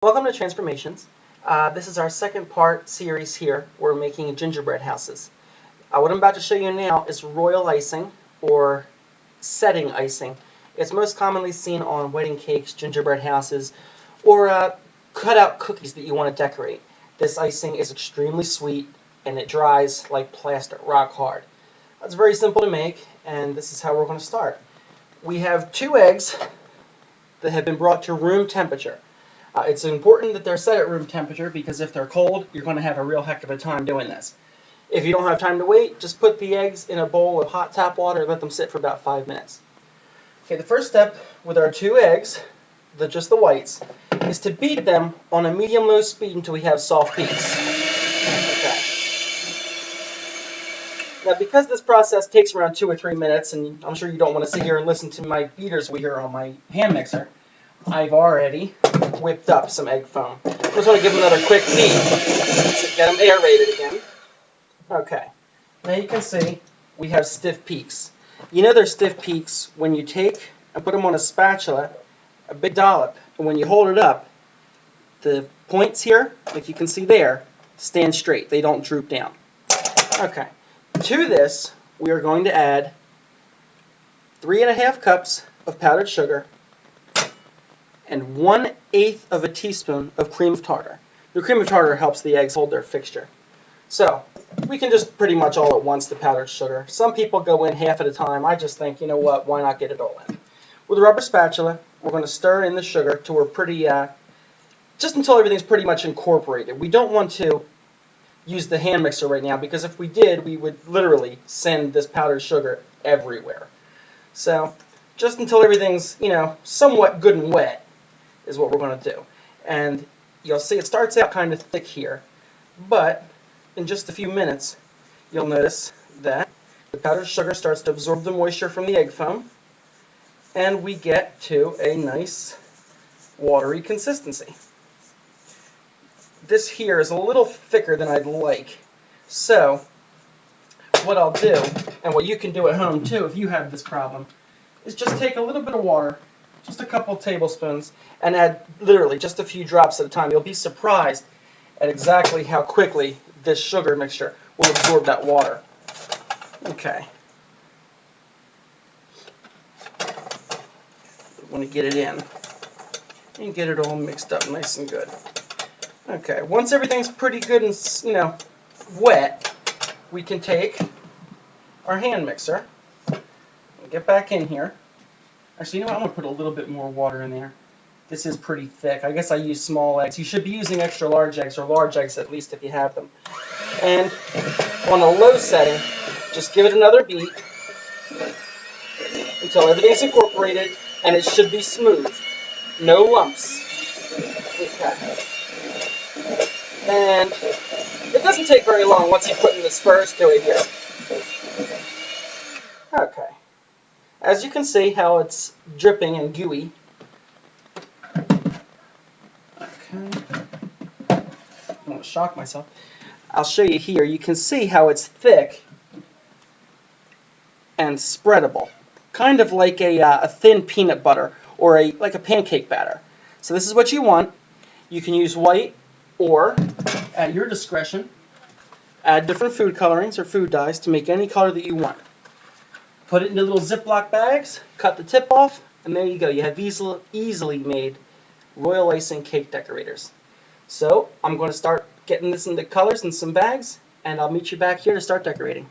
Welcome to Transformations. This is our second part series here. We're making gingerbread houses. What I'm about to show you now is royal icing or setting icing. It's most commonly seen on wedding cakes, gingerbread houses, or cut out cookies that you want to decorate. This icing is extremely sweet and it dries like plastic, rock hard. It's very simple to make, and this is how we're going to start. We have 2 eggs that have been brought to room temperature. It's important that they're set at room temperature because if they're cold, you're going to have a real heck of a time doing this. If you don't have time to wait, just put the eggs in a bowl of hot tap water and let them sit for about 5 minutes. Okay, the first step with our 2 eggs, just the whites, is to beat them on a medium-low speed until we have soft peaks. Okay. Now, because this process takes around 2 or 3 minutes, and I'm sure you don't want to sit here and listen to my beaters we hear on my hand mixer, I've already whipped up some egg foam. I just want to give them another quick beat to get them aerated again. Okay, now you can see we have stiff peaks. You know they're stiff peaks when you take and put them on a spatula, a big dollop, and when you hold it up, the points here, like you can see there, stand straight. They don't droop down. Okay, to this we are going to add 3½ cups of powdered sugar and 1/8 of a teaspoon of cream of tartar. The cream of tartar helps the eggs hold their fixture. So we can just pretty much all at once the powdered sugar. Some people go in half at a time. I just think, you know what, why not get it all in? With a rubber spatula, we're going to stir in the sugar till we're pretty, just until everything's pretty much incorporated. We don't want to use the hand mixer right now because if we did, we would literally send this powdered sugar everywhere. So just until everything's, somewhat good and wet is what we're going to do. And you'll see it starts out kind of thick here, but in just a few minutes, you'll notice that the powdered sugar starts to absorb the moisture from the egg foam, and we get to a nice watery consistency. This here is a little thicker than I'd like, so what I'll do, and what you can do at home too if you have this problem, is just take a little bit of water, just a couple tablespoons, and add literally just a few drops at a time. You'll be surprised at exactly how quickly this sugar mixture will absorb that water. Okay. Want to get it in and get it all mixed up nice and good. Okay, once everything's pretty good and, wet, we can take our hand mixer and get back in here. Actually, you know what? I'm going to put a little bit more water in there. This is pretty thick. I guess I use small eggs. You should be using extra large eggs, or large eggs at least if you have them. And on a low setting, just give it another beat until everything's incorporated, and it should be smooth. No lumps. Okay. And it doesn't take very long once you put in this first dough here. Okay. As you can see how it's dripping and gooey. Okay. I'm going to shock myself. I'll show you here. You can see how it's thick and spreadable. Kind of like a thin peanut butter or like a pancake batter. So this is what you want. You can use white or, at your discretion, add different food colorings or food dyes to make any color that you want. Put it into little Ziploc bags, cut the tip off, and there you go. You have easily made royal icing cake decorators. So I'm going to start getting this into colors in some bags, and I'll meet you back here to start decorating.